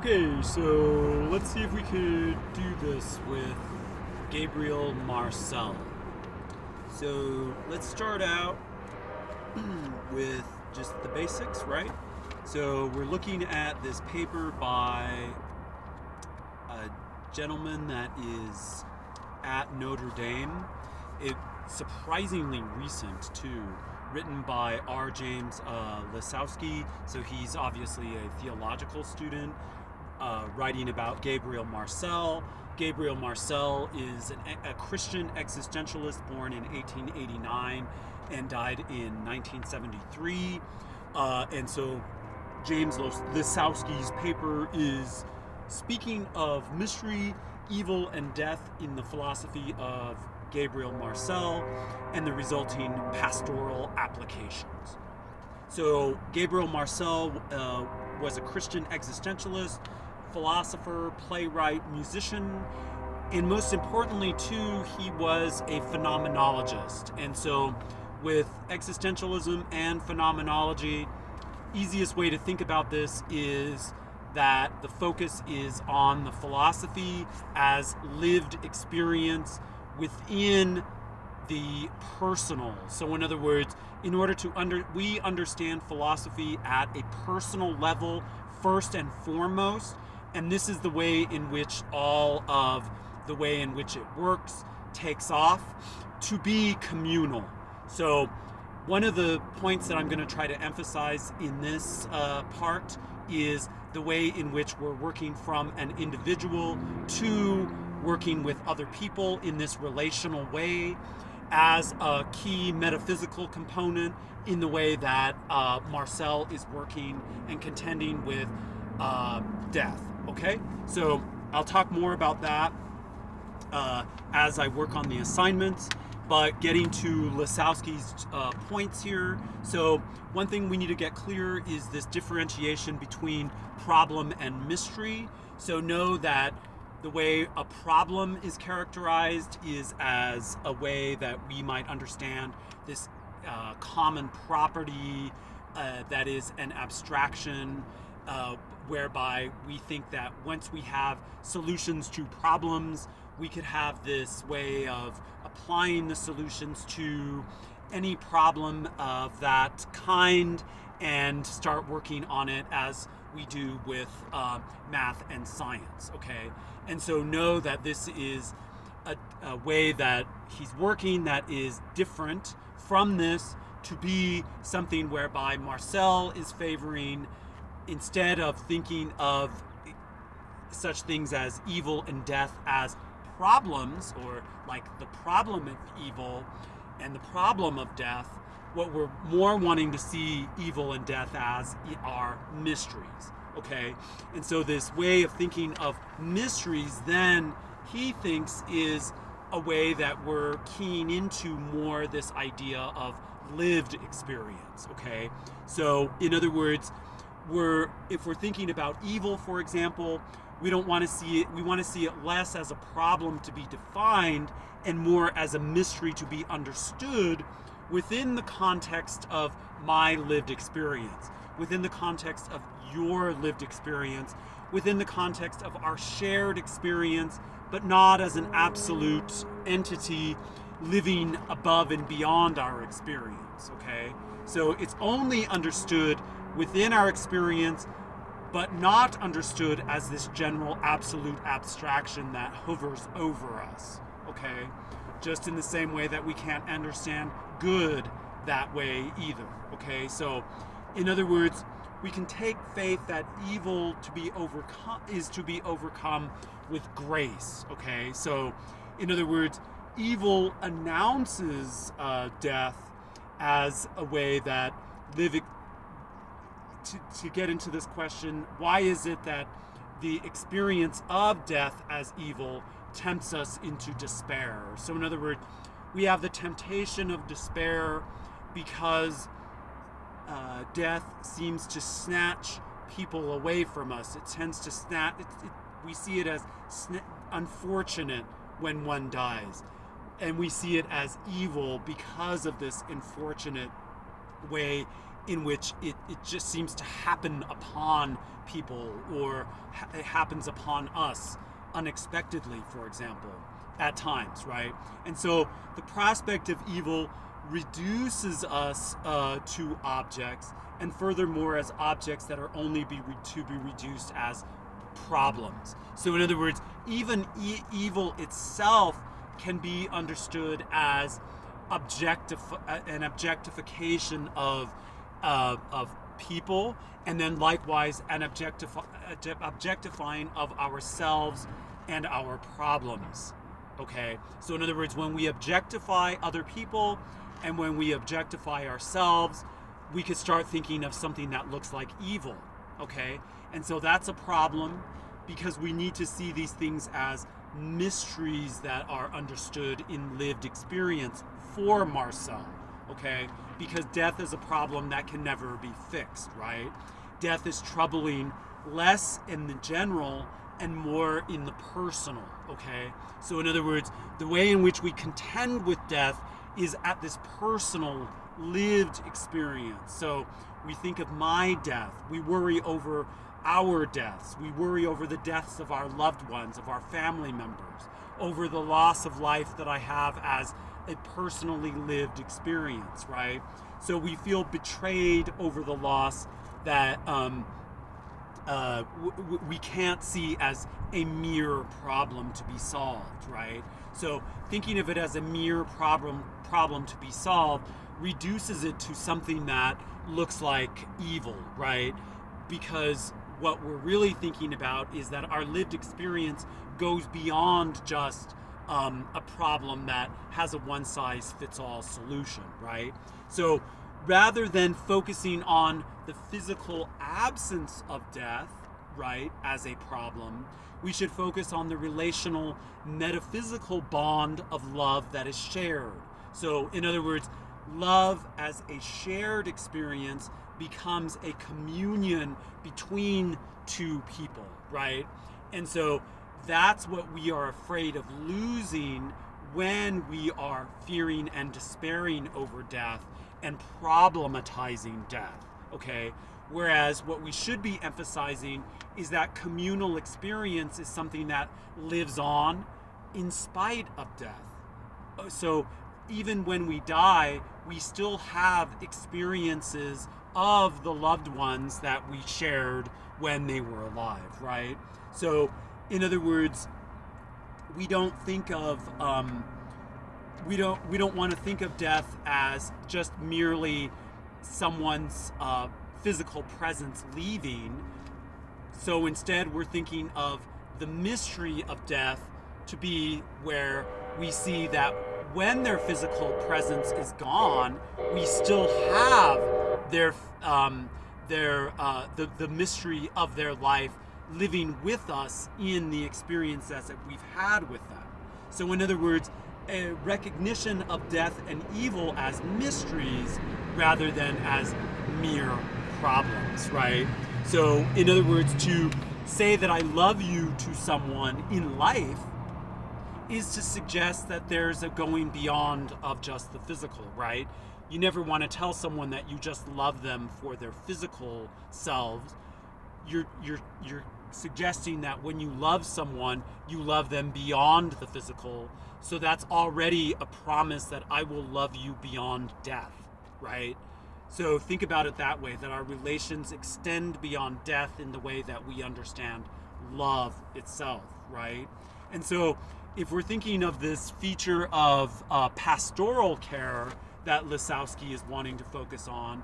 Okay, so let's see if we could do this with Gabriel Marcel. So let's start out with just the basics, right? So we're looking at this paper by a gentleman that is at Notre Dame. It's surprisingly recent too, written by R. James Lisowski. So he's obviously a theological student. Writing about Gabriel Marcel. Gabriel Marcel is a Christian existentialist born in 1889 and died in 1973. And so James Lisowski's paper is speaking of mystery, evil, and death in the philosophy of Gabriel Marcel and the resulting pastoral applications. So Gabriel Marcel was a Christian existentialist, philosopher, playwright, musician, and most importantly too, he was a phenomenologist. And so with existentialism and phenomenology, easiest way to think about this is that the focus is on the philosophy as lived experience within the personal. So in other words, in order to we understand philosophy at a personal level first and foremost, and this is the way in which all of the way in which it works takes off, to be communal. So one of the points that I'm going to try to emphasize in this part is the way in which we're working from an individual to working with other people in this relational way as a key metaphysical component in the way that Marcel is working and contending with death. Okay, so I'll talk more about that as I work on the assignments, but getting to Lisowski's points here. So one thing we need to get clear is this differentiation between problem and mystery. So know that the way a problem is characterized is as a way that we might understand this common property that is an abstraction, whereby we think that once we have solutions to problems, we could have this way of applying the solutions to any problem of that kind and start working on it as we do with math and science, okay? And so know that this is a way that he's working that is different from this, to be something whereby Marcel is favoring, instead of thinking of such things as evil and death as problems, or like the problem of evil and the problem of death, what we're more wanting to see evil and death as are mysteries, okay? And so this way of thinking of mysteries, then he thinks, is a way that we're keying into more this idea of lived experience, okay? So in other words, if we're thinking about evil, for example, we don't want to see it, we want to see it less as a problem to be defined and more as a mystery to be understood within the context of my lived experience, within the context of your lived experience, within the context of our shared experience, but not as an absolute entity living above and beyond our experience, okay? So it's only understood within our experience, but not understood as this general absolute abstraction that hovers over us, okay? Just in the same way that we can't understand good that way either, okay? So in other words, we can take faith that evil to be overcome with grace, okay? So in other words, evil announces death as a way that to get into this question, why is it that the experience of death as evil tempts us into despair? So in other words, we have the temptation of despair because death seems to snatch people away from us. It tends to snatch, we see it as unfortunate when one dies. And we see it as evil because of this unfortunate way in which it just seems to happen upon people, or it happens upon us unexpectedly, for example, at times, right? And so the prospect of evil reduces us to objects, and furthermore as objects that are only to be reduced as problems. So in other words, even evil itself can be understood as an objectification of people, and then likewise an objectifying of ourselves and our problems. Okay, so in other words, when we objectify other people and when we objectify ourselves, we could start thinking of something that looks like evil. Okay, and so that's a problem, because we need to see these things as mysteries that are understood in lived experience for Marcel. Okay, because death is a problem that can never be fixed, right? Death is troubling less in the general and more in the personal. Okay, so in other words, the way in which we contend with death is at this personal lived experience. So we think of my death, we worry over our deaths, we worry over the deaths of our loved ones, of our family members, over the loss of life that I have as a personally lived experience, right? So we feel betrayed over the loss that we can't see as a mere problem to be solved, right? So thinking of it as a mere problem to be solved reduces it to something that looks like evil, right? Because what we're really thinking about is that our lived experience goes beyond just a problem that has a one-size-fits-all solution, right? So rather than focusing on the physical absence of death, right, as a problem, we should focus on the relational metaphysical bond of love that is shared. So in other words, love as a shared experience becomes a communion between two people, right? And so that's what we are afraid of losing when we are fearing and despairing over death and problematizing death, okay? Whereas what we should be emphasizing is that communal experience is something that lives on in spite of death. So even when we die, we still have experiences of the loved ones that we shared when they were alive, right? So in other words, we don't think of we don't want to think of death as just merely someone's physical presence leaving. So instead, we're thinking of the mystery of death to be where we see that when their physical presence is gone, we still have the mystery of their life living with us in the experiences that we've had with them. So in other words, a recognition of death and evil as mysteries rather than as mere problems, right? So in other words, to say that I love you to someone in life is to suggest that there's a going beyond of just the physical, right? You never want to tell someone that you just love them for their physical selves. You're suggesting that when you love someone, you love them beyond the physical. So that's already a promise that I will love you beyond death, right? So think about it that way, that our relations extend beyond death in the way that we understand love itself, right? And so if we're thinking of this feature of pastoral care that Lisowski is wanting to focus on,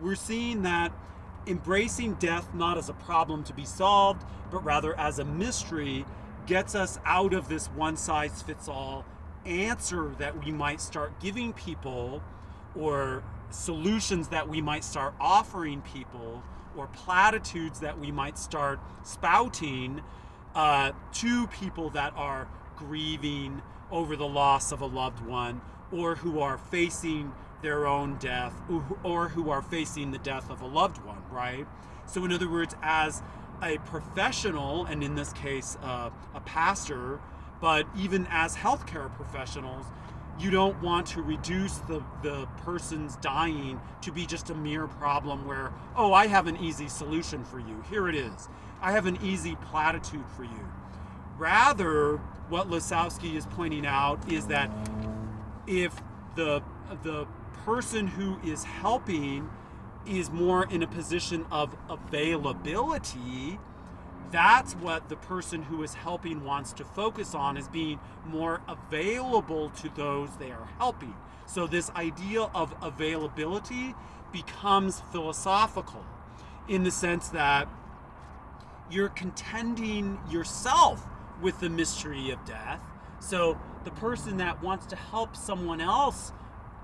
we're seeing that embracing death not as a problem to be solved, but rather as a mystery, gets us out of this one-size-fits-all answer that we might start giving people, or solutions that we might start offering people, or platitudes that we might start spouting to people that are grieving over the loss of a loved one, or who are facing their own death, or who are facing the death of a loved one, right? So in other words, as a professional, and in this case a pastor, but even as healthcare professionals, You don't want to reduce the person's dying to be just a mere problem where, oh, I have an easy solution for you. Here it is. I have an easy platitude for you. Rather, what Lisowski is pointing out is that if the person who is helping is more in a position of availability, that's what the person who is helping wants to focus on, is being more available to those they are helping. So this idea of availability becomes philosophical in the sense that you're contending yourself with the mystery of death. So the person that wants to help someone else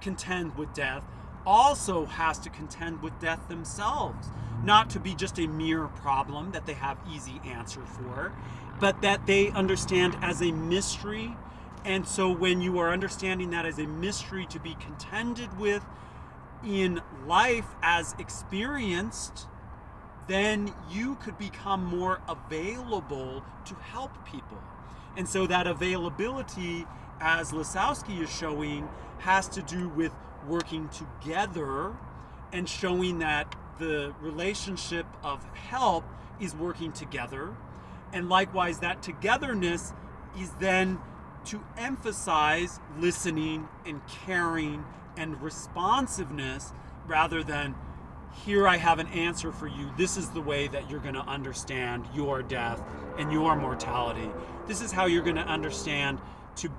contend with death also has to contend with death themselves. Not to be just a mere problem that they have easy answer for, but that they understand as a mystery. And so when you are understanding that as a mystery to be contended with in life as experienced, then you could become more available to help people. And so that availability, as Lisowski is showing, has to do with working together and showing that the relationship of help is working together. And likewise, that togetherness is then to emphasize listening and caring and responsiveness rather than, here I have an answer for you. This is the way that you're going to understand your death and your mortality. This is how you're going to understand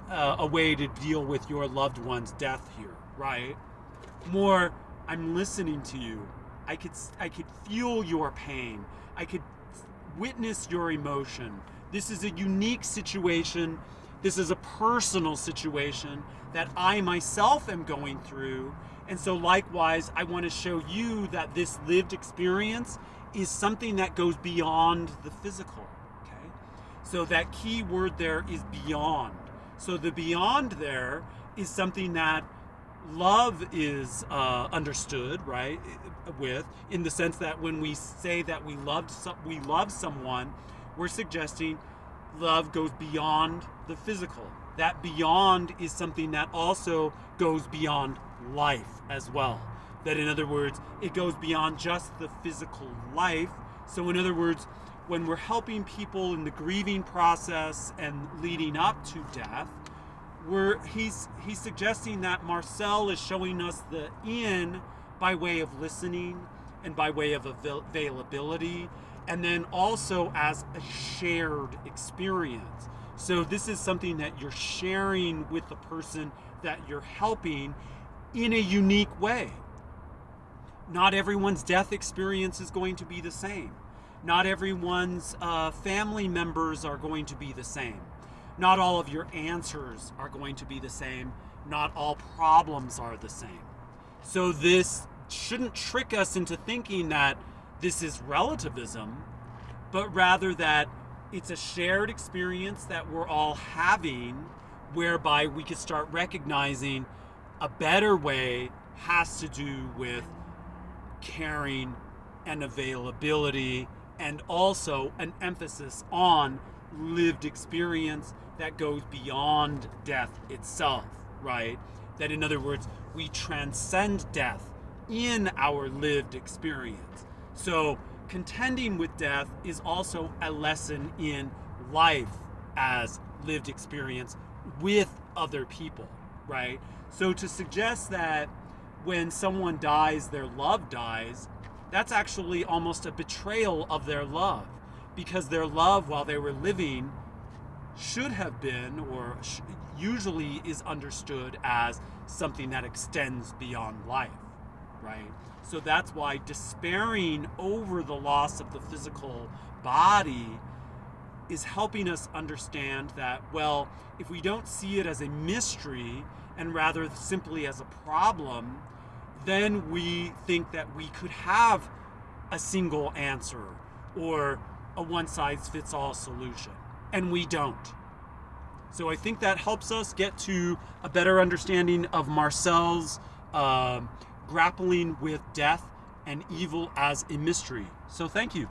a way to deal with your loved one's death here, right? More, I'm listening to you. I could feel your pain. I could witness your emotion. This is a unique situation. This is a personal situation that I myself am going through. And so likewise, I want to show you that this lived experience is something that goes beyond the physical, okay? So that key word there is beyond. So the beyond there is something that love is understood, right, with, in the sense that when we say that we love someone, we're suggesting love goes beyond the physical. That beyond is something that also goes beyond life as well. That, in other words, it goes beyond just the physical life. So in other words, when we're helping people in the grieving process and leading up to death, he's suggesting that Marcel is showing us the in by way of listening and by way of availability, and then also as a shared experience. So this is something that you're sharing with the person that you're helping in a unique way. Not everyone's death experience is going to be the same. Not everyone's family members are going to be the same. Not all of your answers are going to be the same. Not all problems are the same. So this shouldn't trick us into thinking that this is relativism, but rather that it's a shared experience that we're all having, whereby we could start recognizing a better way has to do with caring and availability, and also an emphasis on lived experience that goes beyond death itself, right? That, in other words, we transcend death in our lived experience. So contending with death is also a lesson in life as lived experience with other people, right? So to suggest that when someone dies, their love dies, that's actually almost a betrayal of their love, because their love while they were living should have been, or usually is understood as something that extends beyond life, right? So that's why despairing over the loss of the physical body is helping us understand that, well, if we don't see it as a mystery and rather simply as a problem, then we think that we could have a single answer or a one-size-fits-all solution, and we don't. So I think that helps us get to a better understanding of Marcel's grappling with death and evil as a mystery. So thank you.